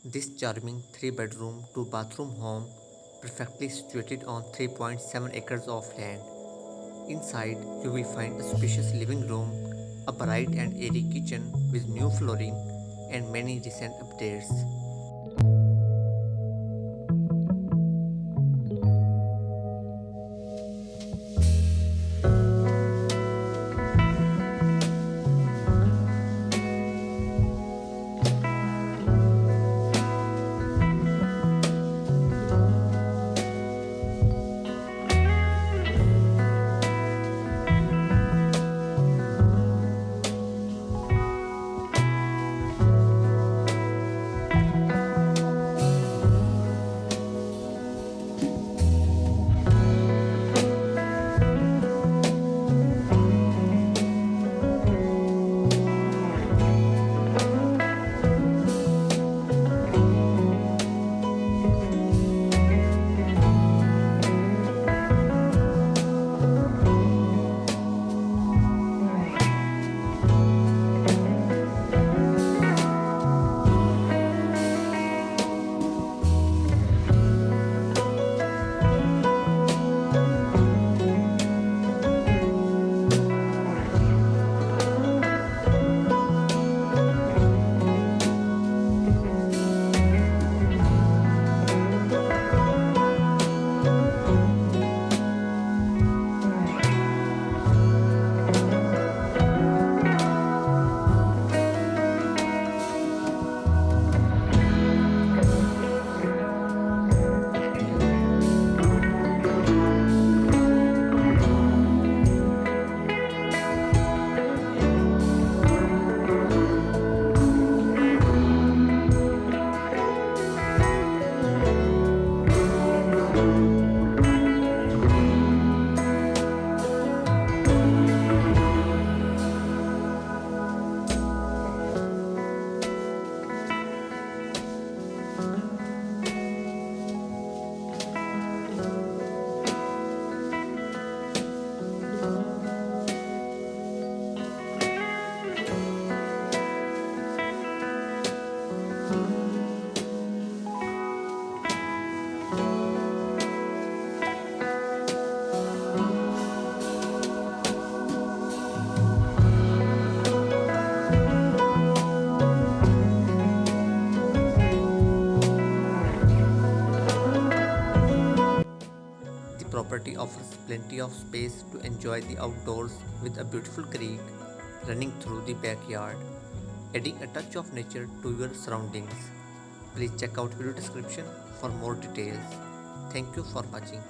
This charming 3 bedroom, 2 bathroom home, perfectly situated on 3.7 acres of land. Inside, you will find a spacious living room, a bright and airy kitchen with new flooring, and many recent updates. The property offers plenty of space to enjoy the outdoors with a beautiful creek running through the backyard, adding a touch of nature to your surroundings. Please check out video description for more details. Thank you for watching.